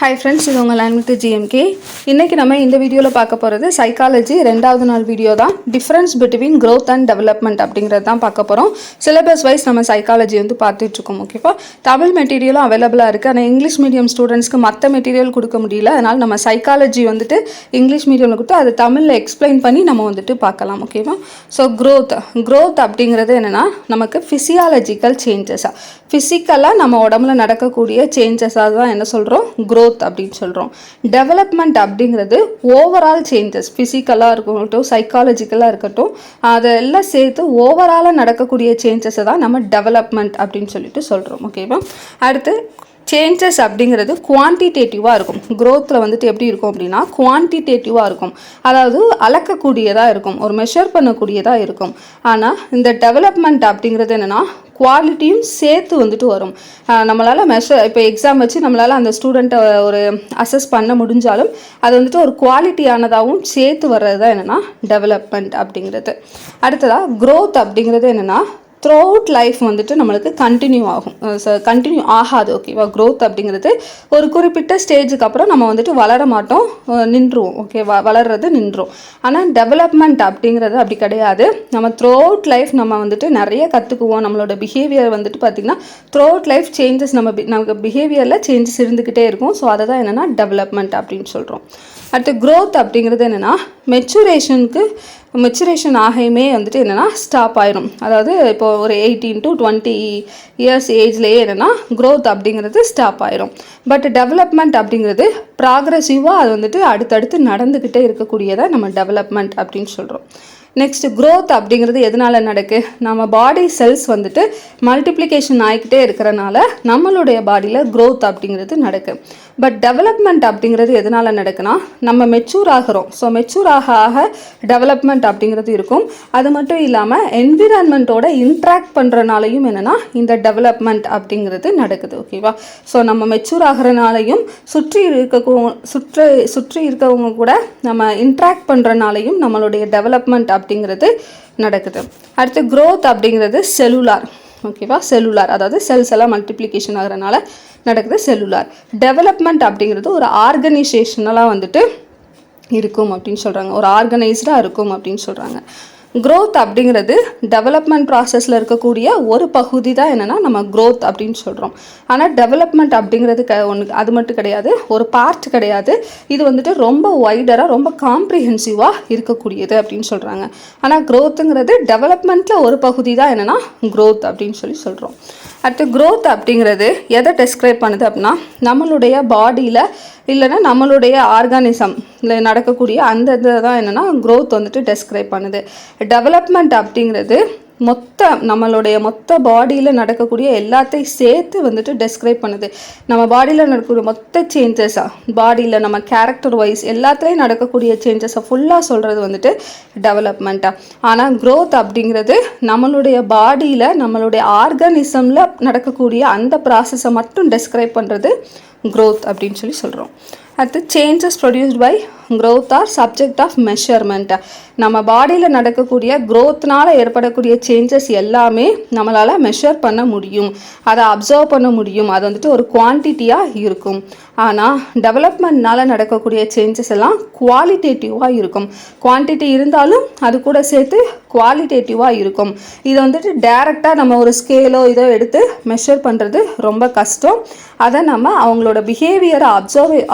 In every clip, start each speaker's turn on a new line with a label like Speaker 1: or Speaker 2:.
Speaker 1: Hi friends, இது உங்கள் learn with GMK. இன்னைக்கு நம்ம இந்த வீடியோவில் பார்க்க போகிறது சைக்காலஜி ரெண்டாவது நாள் வீடியோ தான். Difference between growth and development அப்படிங்கிறது தான் பார்க்க போகிறோம். சிலபஸ் வைஸ் நம்ம சைக்காலஜி வந்து பார்த்துட்ருக்கோம். ஓகேவா, தமிழ் மெட்டீரியலும் அவைலபிளாக இருக்குது. ஆனால் இங்கிலீஷ் மீடியம் ஸ்டூடெண்ட்ஸ்க்கு மற்ற மெட்டீரியல் கொடுக்க முடியல. அதனால் நம்ம சைக்காலஜி வந்துட்டு இங்கிலீஷ் மீடியமில் கொடுத்து அது தமிழில் எக்ஸ்பிளைன் பண்ணி நம்ம வந்துட்டு பார்க்கலாம். ஓகேவா, ஸோ growth அப்படிங்கிறது என்னென்னா நமக்கு ஃபிசியாலஜிக்கல் சேஞ்சஸாக, ஃபிசிக்கலாக நம்ம உடம்புல நடக்கக்கூடிய சேஞ்சஸாக தான் என்ன சொல்கிறோம், growth அப்படின்னு சொல்கிறோம். டெவலப்மெண்ட் அப்படிங்கிறது ஓவரால் சேஞ்சஸ், ஃபிசிக்கலாக இருக்கட்டும் சைக்காலஜிக்கலாக இருக்கட்டும், அதெல்லாம் சேர்த்து ஓவராலாக நடக்கக்கூடிய சேஞ்சஸை தான் நம்ம டெவலப்மெண்ட் அப்படின்னு சொல்லிட்டு சொல்கிறோம். ஓகேவா, அடுத்து சேஞ்சஸ் அப்படிங்கிறது குவான்டிடேட்டிவாக இருக்கும். க்ரோத்தில் வந்துட்டு எப்படி இருக்கும் அப்படின்னா குவான்டிடேட்டிவாக இருக்கும், அதாவது அளக்கக்கூடியதாக இருக்கும், ஒரு மெஷர் பண்ணக்கூடியதாக இருக்கும். ஆனால் இந்த டெவலப்மெண்ட் அப்படிங்கிறது என்னென்னா குவாலிட்டியும் சேர்த்து வந்துட்டு வரும். நம்மளால் இப்போ எக்ஸாம் வச்சு நம்மளால் அந்த ஸ்டூடெண்ட்டை ஒரு அசஸ் பண்ண முடிஞ்சாலும் அது வந்துட்டு ஒரு குவாலிட்டியானதாகவும் சேர்த்து வர்றது தான் என்னென்னா டெவலப்மெண்ட் அப்படிங்கிறது. அடுத்ததாக க்ரோத் அப்படிங்கிறது என்னென்னா த்ரூ அவுட் லைஃப் வந்துட்டு நம்மளுக்கு கண்டினியூ ஆகாது. ஓகேவா, க்ரோத் அப்படிங்கிறது ஒரு குறிப்பிட்ட ஸ்டேஜுக்கு அப்புறம் நம்ம வந்துட்டு வளர மாட்டோம், நின்றுவோம். ஓகேவா, வளர்றது நின்றும். ஆனால் டெவலப்மெண்ட் அப்படிங்கிறது அப்படி கிடையாது. நம்ம த்ரூ அவுட் லைஃப் நம்ம வந்துட்டு நிறைய கற்றுக்குவோம். நம்மளோட பிஹேவியர் வந்துட்டு பார்த்திங்கன்னா த்ரூ அவுட் லைஃப் சேஞ்சஸ், நமக்கு பிஹேவியரில் சேஞ்சஸ் இருந்துக்கிட்டே இருக்கும். ஸோ அதை தான் என்னென்னா டெவலப்மெண்ட் அப்படின்னு சொல்கிறோம். அடுத்து க்ரோத் அப்படிங்கிறது என்னென்னா மெச்சுரேஷன் ஆகையுமே வந்துட்டு என்னென்னா ஸ்டாப் ஆயிரும். அதாவது இப்போ ஒரு 18 to 20 இயர்ஸ் ஏஜ்லேயே என்னென்னா க்ரோத் அப்படிங்கிறது ஸ்டாப் ஆயிரும். பட் டெவலப்மெண்ட் அப்படிங்கிறது ப்ராக்ரெசிவாக அது வந்துட்டு அடுத்தடுத்து நடந்துக்கிட்டே இருக்கக்கூடியதை நம்ம டெவலப்மெண்ட் அப்படின்னு சொல்கிறோம். நெக்ஸ்ட் க்ரோத் அப்படிங்கிறது எதனால் நடக்கு, நம்ம பாடி செல்ஸ் வந்துட்டு மல்டிப்ளிகேஷன் ஆகிக்கிட்டே இருக்கிறனால நம்மளுடைய பாடியில் க்ரோத் அப்படிங்கிறது நடக்கு. பட் டெவலப்மெண்ட் அப்படிங்கிறது எதனால் நடக்குன்னா நம்ம மெச்சூர் ஆகிறோம். ஸோ மெச்சூர் ஆக டெவலப்மெண்ட் அப்படிங்கிறது இருக்கும். அது மட்டும் இல்லாமல் என்விரான்மெண்ட்டோட இன்ட்ராக்ட் பண்ணுறனாலையும் என்னென்னா இந்த டெவலப்மெண்ட் அப்படிங்கிறது நடக்குது. ஓகேவா, ஸோ நம்ம மெச்சூர் ஆகிறனாலையும் சுற்றி இருக்கவங்க கூட நம்ம இன்ட்ராக்ட் பண்ணுறனாலையும் நம்மளுடைய டெவலப்மெண்ட் அப்படிங்கிறது நடக்குது. அடுத்து க்ரோத் அப்படிங்கிறது செல்லுலார். ஓகேவா, செல்லுலார் அதாவது செல்ஸ் எல்லாம் மல்டிப்ளிகேஷன் ஆகிறனால நடக்குது செல்லுலார். டெவலப்மெண்ட் அப்படிங்கிறது ஒரு ஆர்கனைசேஷனலாக வந்துட்டு இருக்கும் அப்படின்னு சொல்கிறாங்க, ஒரு ஆர்கனைஸ்டாக இருக்கும் அப்படின்னு சொல்கிறாங்க. க்ரோத் அப்படிங்கிறது டெவலப்மெண்ட் ப்ராசஸில் இருக்கக்கூடிய ஒரு பகுதி தான் என்னென்னா நம்ம க்ரோத் அப்படின்னு சொல்கிறோம். ஆனால் டெவலப்மெண்ட் அப்படிங்கிறது அது மட்டும் கிடையாது, ஒரு பார்ட் கிடையாது. இது வந்துட்டு ரொம்ப வைடராக ரொம்ப காம்ப்ரிஹென்சிவாக இருக்கக்கூடியது அப்படின்னு சொல்கிறாங்க. ஆனால் க்ரோத்துங்கிறது டெவலப்மெண்ட்டில் ஒரு பகுதி தான் என்னென்னா க்ரோத் அப்படின்னு சொல்கிறோம். அடுத்து க்ரோத் அப்படிங்கிறது எதை டெஸ்கிரைப் பண்ணுது அப்படின்னா நம்மளுடைய பாடியில் இல்லைன்னா நம்மளுடைய ஆர்கானிசமில் நடக்கக்கூடிய அந்த இதை தான் என்னென்னா க்ரோத் வந்துட்டு டெஸ்கிரைப் பண்ணுது. டெவலப்மெண்ட் அப்படிங்கிறது நம்மளுடைய மொத்த பாடியில் நடக்கக்கூடிய எல்லாத்தையும் சேர்த்து வந்துட்டு டெஸ்கிரைப் பண்ணுது. நம்ம பாடியில் நடக்கக்கூடிய மொத்த சேஞ்சஸாக, பாடியில் நம்ம கேரக்டர் வைஸ் எல்லாத்துலேயும் நடக்கக்கூடிய சேஞ்சஸை ஃபுல்லாக சொல்கிறது வந்துட்டு டெவலப்மெண்ட்டாக. ஆனால் க்ரோத் அப்படிங்கிறது நம்மளுடைய பாடியில் நம்மளுடைய ஆர்கானிசமில் நடக்கக்கூடிய அந்த ப்ராசஸை மட்டும் டெஸ்கிரைப் பண்ணுறது க்ரோத் அப்படின்னு சொல்கிறோம். அடுத்து changes produced by growth are subject of measurement. நம்ம பாடியில் நடக்கக்கூடிய க்ரோத்னால் ஏற்படக்கூடிய சேஞ்சஸ் எல்லாமே நம்மளால் மெஷர் பண்ண முடியும், அதை அப்சர்வ் பண்ண முடியும், அது வந்துட்டு ஒரு குவான்டிட்டியாக இருக்கும். ஆனால் டெவலப்மெண்ட்னால் நடக்கக்கூடிய சேஞ்சஸ் எல்லாம் குவாலிட்டேட்டிவாக இருக்கும். குவான்டிட்டி இருந்தாலும் அது கூட சேர்த்து குவாலிட்டேட்டிவாக இருக்கும். இதை வந்துட்டு டைரெக்டாக நம்ம ஒரு ஸ்கேலோ இதோ எடுத்து மெஷர் பண்ணுறது ரொம்ப கஷ்டம். அதை நம்ம அவங்களோட பிஹேவியரை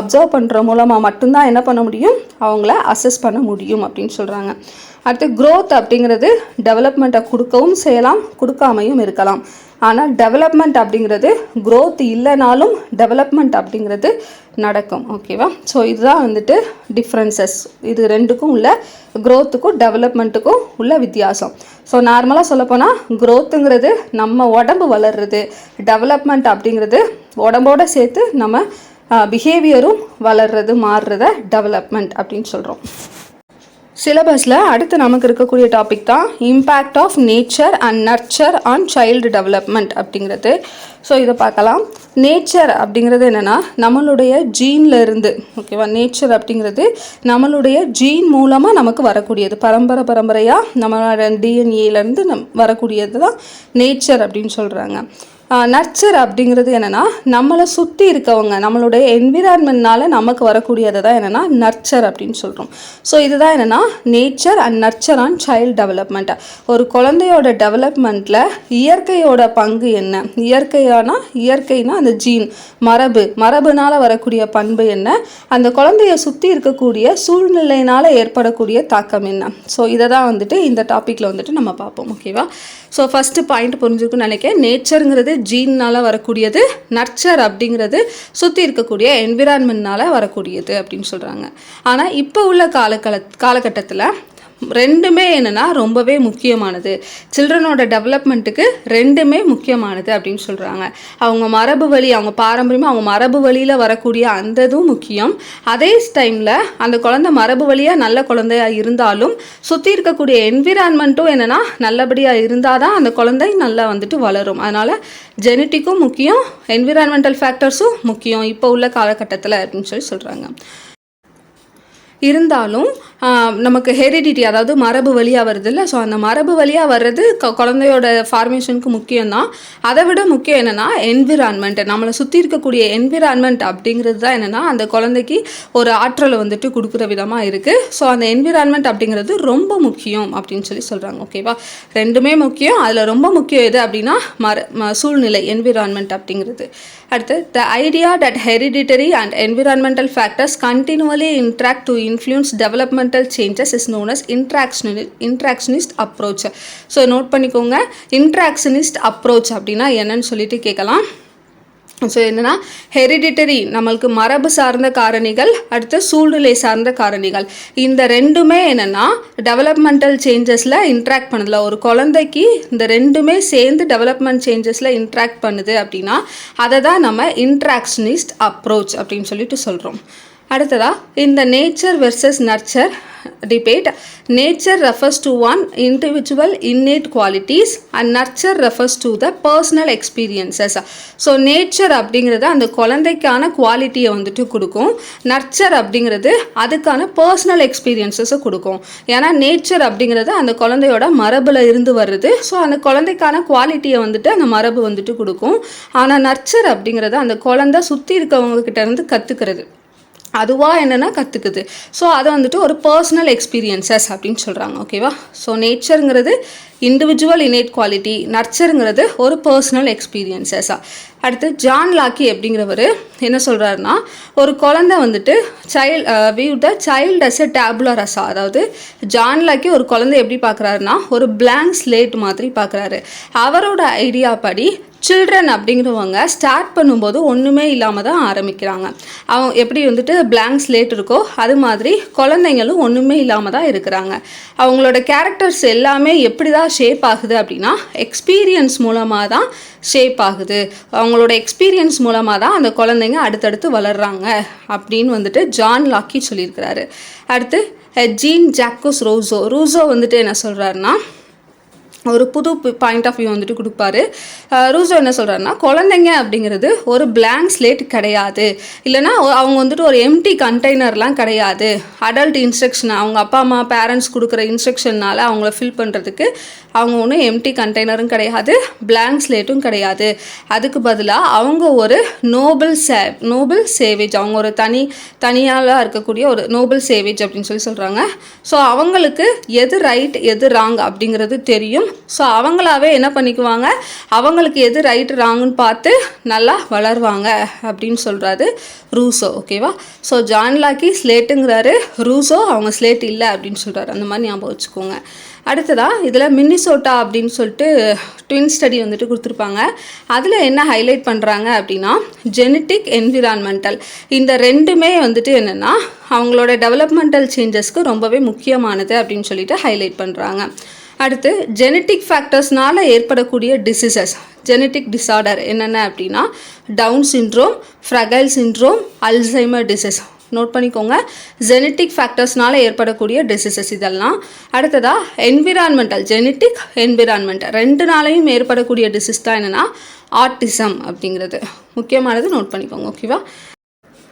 Speaker 1: அப்சர்வ் பண்ணுற மூலமாக மட்டும்தான் என்ன பண்ண முடியும், அவங்கள அசஸ் பண்ண முடியும் அப்படின்னு சொல்கிறாங்க. அடுத்து க்ரோத் அப்படிங்கிறது டெவலப்மெண்ட்டை கொடுக்கவும் செய்யலாம், கொடுக்காமையும் இருக்கலாம். ஆனால் டெவலப்மெண்ட் அப்படிங்கிறது க்ரோத் இல்லைனாலும் டெவலப்மெண்ட் அப்படிங்கிறது நடக்கும். ஓகேவா, ஸோ இதுதான் வந்துட்டு டிஃப்ரென்சஸ். இது ரெண்டுக்கும் உள்ள க்ரோத்துக்கும் டெவலப்மெண்ட்டுக்கும் உள்ள வித்தியாசம். ஸோ நார்மலாக சொல்லப்போனால் க்ரோத்துங்கிறது நம்ம உடம்பு வளர்றது, டெவலப்மெண்ட் அப்படிங்கிறது உடம்போடு சேர்த்து நம்ம பிஹேவியரும் வளர்றது மாறுறத டெவலப்மெண்ட் அப்படின்னு சொல்கிறோம். சிலபஸில் அடுத்து நமக்கு இருக்கக்கூடிய டாபிக் தான் impact of nature and nurture on child development அப்படிங்கிறது. ஸோ இதை பார்க்கலாம். நேச்சர் அப்படிங்கிறது என்னென்னா நம்மளுடைய ஜீனில் இருந்து, ஓகேவா, நேச்சர் அப்படிங்கிறது நம்மளுடைய ஜீன் மூலமாக நமக்கு வரக்கூடியது, பரம்பரையாக நம்மளோட டிஎன்ஏலேருந்து வரக்கூடியது தான் நேச்சர் அப்படின்னு சொல்கிறாங்க. நர்ச்சர் அப்படிங்கிறது என்னென்னா நம்மளை சுற்றி இருக்கவங்க நம்மளுடைய என்விரான்மெண்ட்னால நமக்கு வரக்கூடியதை தான் என்னென்னா நர்ச்சர் அப்படின்னு சொல்கிறோம். ஸோ இதுதான் என்னென்னா nature and nurture on child development. ஒரு குழந்தையோட டெவலப்மெண்ட்டில் இயற்கையோட பங்கு என்ன, இயற்கைனா அந்த ஜீன் மரபுனால் வரக்கூடிய பண்பு என்ன, அந்த குழந்தைய சுற்றி இருக்கக்கூடிய சூழ்நிலையினால் ஏற்படக்கூடிய தாக்கம் என்ன. ஸோ இதை தான் வந்துட்டு இந்த டாப்பிக்கில் வந்துட்டு நம்ம பார்ப்போம். ஓகேவா? ஸோ ஃபஸ்ட்டு பாயிண்ட் புரிஞ்சுக்குன்னு நினைக்கிறேன். நேச்சருங்கிறது ஜீன்னால் வரக்கூடியது, நர்ச்சர் அப்படிங்கிறது சுற்றி இருக்கக்கூடிய என்விரான்மெண்ட்னால் வரக்கூடியது அப்படின்னு சொல்கிறாங்க. ஆனால் இப்போ உள்ள காலகட்டத்தில் ரெண்டுமே என்னென்னா ரொம்பவே முக்கியமானது, சில்ட்ரனோட டெவலப்மெண்ட்டுக்கு ரெண்டுமே முக்கியமானது அப்படின்னு சொல்கிறாங்க. அவங்க பாரம்பரியமாக அவங்க மரபு வழியில் வரக்கூடிய அந்த இதுவும் முக்கியம். அதே டைமில் அந்த குழந்தை மரபு வழியாக நல்ல குழந்தையாக இருந்தாலும் சுற்றி இருக்கக்கூடிய என்விரான்மெண்ட்டும் என்னென்னா நல்லபடியாக இருந்தால் தான் அந்த குழந்தை நல்லா வந்துட்டு வளரும். அதனால் ஜெனட்டிக்கும் முக்கியம், என்விரான்மெண்டல் ஃபேக்டர்ஸும் முக்கியம் இப்போ உள்ள காலகட்டத்தில் அப்படின்னு சொல்கிறாங்க. இருந்தாலும் நமக்கு ஹெரிடிட்டி, அதாவது மரபு வழியாக வருது இல்லை, ஸோ அந்த மரபு வழியாக வர்றது குழந்தையோட ஃபார்மேஷனுக்கு முக்கியம்தான். அதை விட முக்கியம் என்னென்னா என்விரான்மெண்ட், நம்மளை சுற்றி இருக்கக்கூடிய என்விரான்மெண்ட் அப்படிங்கிறது தான் என்னென்னா அந்த குழந்தைக்கு ஒரு ஆற்றலை வந்துட்டு கொடுக்குற விதமாக இருக்குது. ஸோ அந்த என்விரான்மெண்ட் அப்படிங்கிறது ரொம்ப முக்கியம் அப்படின்னு சொல்கிறாங்க. ஓகேவா? ரெண்டுமே முக்கியம், அதில் ரொம்ப முக்கியம் எது அப்படின்னா சூழ்நிலை, என்விரான்மெண்ட் அப்படிங்கிறது. அடுத்து, the idea that hereditary and environmental factors continually interact to influence developmental changes is known as interactionist approach. So note பண்ணிக்கோங்க, interactionist approach அப்படின்னா என்னன்னு சொல்லிட்டு கேட்கலாம். ஸோ என்னென்னா ஹெரிடிட்டரி நம்மளுக்கு மரபு சார்ந்த காரணிகள், அடுத்து சூழ்நிலை சார்ந்த காரணிகள், இந்த ரெண்டுமே என்னென்னா டெவலப்மெண்டல் சேஞ்சஸில் இன்ட்ராக்ட் பண்ணுதில்ல. ஒரு குழந்தைக்கு இந்த ரெண்டுமே சேர்ந்து டெவலப்மெண்ட் சேஞ்சஸில் இன்ட்ராக்ட் பண்ணுது அப்படின்னா அதை தான் நம்ம இன்ட்ராக்ஷனிஸ்ட் அப்ரோச் அப்படின்னு சொல்லிட்டு சொல்கிறோம். அடுத்ததா, இந்த nature versus nurture debate, nature refers to one individual innate qualities and nurture refers to the personal experiences. So nature அப்படிங்கிறது அந்த குழந்தைக்கான குவாலிட்டியை வந்துட்டு கொடுக்கும், நர்ச்சர் அப்படிங்கிறது அதுக்கான பர்சனல் எக்ஸ்பீரியன்ஸஸை கொடுக்கும். ஏன்னா நேச்சர் அப்படிங்கிறது அந்த குழந்தையோட மரபில் இருந்து வருது. ஸோ அந்த குழந்தைக்கான குவாலிட்டியை வந்துட்டு அந்த மரபு வந்துட்டு கொடுக்கும். ஆனால் நர்ச்சர் அப்படிங்கிறது அந்த குழந்தை சுற்றி இருக்கவங்க கிட்ட இருந்து கற்றுக்கிறது, அதுவாக என்னென்னா கற்றுக்குது. ஸோ அதை வந்துட்டு ஒரு பர்சனல் எக்ஸ்பீரியன்சஸ் அப்படின்னு சொல்கிறாங்க. ஓகேவா? ஸோ நேச்சருங்கிறது இண்டிவிஜுவல் இன்னேட் குவாலிட்டி, நர்ச்சருங்கிறது ஒரு பர்சனல் எக்ஸ்பீரியன்சஸாக. அடுத்து ஜான் லாக்கி அப்படிங்கிறவர் என்ன சொல்கிறாருன்னா, ஒரு குழந்தை வந்துட்டு view the child as a tabula rasa. அதாவது ஜான் லாக்கி ஒரு குழந்தை எப்படி பார்க்குறாருன்னா ஒரு பிளாங்க் ஸ்லேட் மாதிரி பார்க்குறாரு. அவரோட ஐடியா படி சில்ட்ரன் அப்படிங்கிறவங்க ஸ்டார்ட் பண்ணும்போது ஒன்றுமே இல்லாமல் தான் ஆரம்பிக்கிறாங்க. அவங்க எப்படி வந்துட்டு பிளாங்க் ஸ்லேட் இருக்கோ அது மாதிரி குழந்தைங்களும் ஒன்றுமே இல்லாமல் தான் இருக்கிறாங்க. அவங்களோட கேரக்டர்ஸ் எல்லாமே எப்படி தான் ஷேப் ஆகுது அப்படின்னா எக்ஸ்பீரியன்ஸ் மூலமாக தான் ஷேப் ஆகுது. அவங்களோட எக்ஸ்பீரியன்ஸ் மூலமாக தான் அந்த குழந்தைங்க அடுத்தடுத்து வளர்கிறாங்க அப்படின்னு வந்துட்டு ஜான் லாக்கி சொல்லியிருக்கிறாரு. அடுத்து ஜீன் ஜாக்கோஸ் ரூசோ வந்துட்டு என்ன சொல்கிறாருன்னா ஒரு புது பாயிண்ட் ஆஃப் வியூ வந்துட்டு கொடுப்பாரு. ரூசோ என்ன சொல்கிறாருன்னா, குழந்தைங்க அப்படிங்கிறது ஒரு பிளாங்க் ஸ்லேட் கிடையாது, இல்லைனா அவங்க வந்துட்டு ஒரு எம்டி கண்டெய்னர்லாம் கிடையாது. அடல்ட் இன்ஸ்ட்ரக்ஷன், அவங்க அப்பா அம்மா பேரண்ட்ஸ் கொடுக்குற இன்ஸ்ட்ரக்ஷனால் அவங்கள ஃபில் பண்ணுறதுக்கு அவங்க ஒன்றும் எம்டி கண்டெய்னரும் கிடையாது, பிளாங்க் ஸ்லேட்டும் கிடையாது. அதுக்கு பதிலாக அவங்க ஒரு நோபல் சேவேஜ், அவங்க ஒரு தனியால் இருக்கக்கூடிய ஒரு நோபல் சேவேஜ் அப்படின்னு சொல்கிறாங்க. ஸோ அவங்களுக்கு எது ரைட் எது ராங் அப்படிங்கிறது தெரியும். ஸோ அவங்களாவே என்ன பண்ணிக்குவாங்க, அவங்களுக்கு எது ரைட் ராங்குன்னு பார்த்து நல்லா வளருவாங்க அப்படின்னு சொல்கிறாரு ரூசோ. ஓகேவா? ஸோ ஜான் லாக்கி ஸ்லேட்டுங்கிறாரு, ரூசோ அவங்க ஸ்லேட் இல்லை அப்படின்னு சொல்கிறாரு. அந்த மாதிரி ஞாபகம் வச்சுக்கோங்க. அடுத்ததாக இதில் மின்னிசோட்டா அப்படின்னு சொல்லிட்டு ட்வின் ஸ்டடி வந்துட்டு கொடுத்துருப்பாங்க. அதில் என்ன ஹைலைட் பண்ணுறாங்க அப்படின்னா ஜெனட்டிக், என்விரான்மெண்டல், இந்த ரெண்டுமே வந்துட்டு என்னென்னா அவங்களோட டெவலப்மெண்டல் சேஞ்சஸ்க்கு ரொம்பவே முக்கியமானது அப்படின்னு சொல்லிட்டு ஹைலைட் பண்ணுறாங்க. அடுத்து ஜெனட்டிக் ஃபேக்டர்ஸ்னால் ஏற்படக்கூடிய டிசீசஸ், ஜெனட்டிக் டிஸார்டர் என்னென்ன அப்படின்னா Down syndrome, fragile syndrome, Alzheimer disease. Note பண்ணிக்கோங்க, ஜெனட்டிக் ஃபேக்டர்ஸ்னால் ஏற்படக்கூடிய டிசீசஸ் இதெல்லாம். அடுத்ததாக என்விரான்மெண்டல், ஜெனட்டிக் என்விரான்மெண்டல் ரெண்டுனாலையும் ஏற்படக்கூடிய டிசீஸ் தான் என்னென்னா ஆட்டிசம் அப்படிங்கிறது முக்கியமானது. நோட் பண்ணிக்கோங்க. ஓகேவா?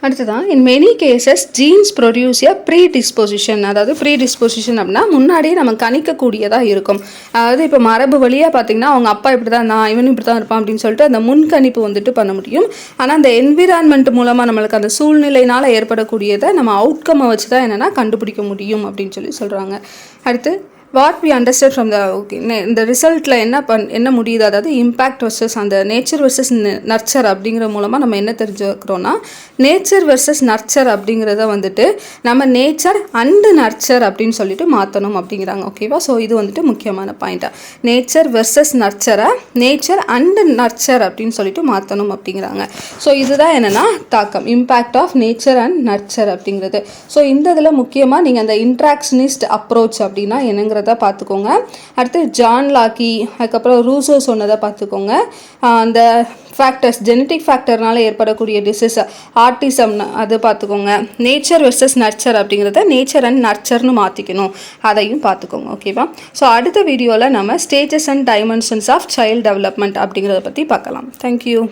Speaker 1: அடுத்ததான் in many cases genes produce a predisposition. அதாவது ப்ரீ டிஸ்பொசிஷன் அப்படின்னா முன்னாடியே நம்ம கணிக்கக்கூடியதாக இருக்கும். அதாவது இப்போ மரபு வழியாக பார்த்தீங்கன்னா அவங்க அப்பா இப்படி தான் நான் இவனும் இப்படி தான் இருப்பான் அப்படின்னு சொல்லிட்டு அந்த முன்கணிப்பு வந்துட்டு பண்ண முடியும். ஆனால் அந்த என்விரான்மெண்ட் மூலமாக நம்மளுக்கு அந்த சூழ்நிலையினால் ஏற்படக்கூடியதை நம்ம அவுட்கம்மை வச்சு தான் என்னென்னா கண்டுபிடிக்க முடியும் அப்படின்னு சொல்லி சொல்கிறாங்க. அடுத்து what we understand from the இந்த ரிசல்ட்டில் என்ன முடியுது, அதாவது இம்பேக்ட் வர்சஸ் அந்த நேச்சர் வர்சஸ் நர்ச்சர் அப்படிங்கிற மூலமாக நம்ம என்ன தெரிஞ்சுக்கிறோன்னா நேச்சர் வர்சஸ் நர்ச்சர் அப்படிங்கிறத வந்துட்டு நம்ம நேச்சர் அண்டு நர்ச்சர் அப்படின்னு சொல்லிட்டு மாற்றணும் அப்படிங்கிறாங்க. ஓகேவா? ஸோ இது வந்துட்டு முக்கியமான பாயிண்ட்டாக நேச்சர் வர்சஸ் நர்ச்சரை நேச்சர் அண்டு நர்ச்சர் அப்படின்னு சொல்லிட்டு மாற்றணும் அப்படிங்கிறாங்க. ஸோ இதுதான் என்னென்னா தாக்கம் impact of nature and nurture அப்படிங்கிறது. ஸோ இந்த இதில் முக்கியமாக நீங்கள் அந்த இன்ட்ராக்ஷனிஸ்ட் அப்ரோச் அப்படின்னா என்னங்கிறத பார்த்துக்கோங்க. அடுத்து ஜான் லாக்கி அதுக்கப்புறம் ரூசோ சொன்னதை பார்த்துக்கோங்க. அந்த ஃபேக்டர்ஸ் ஜெனட்டிக் ஃபேக்டர்னால ஏற்படக்கூடிய டிசீஸ் ஆர்டிசம் அது பார்த்துக்கோங்க. நேச்சர் வெர்சஸ் நர்ச்சர் அப்படிங்கிறத நேச்சர் அண்ட் நர்ச்சர்னு மாற்றிக்கணும், அதையும் பார்த்துக்கோங்க. ஓகேவா? ஸோ அடுத்த வீடியோவில் நம்ம stages and dimensions of child development அப்படிங்கிறத பற்றி பார்க்கலாம். தேங்க்யூ.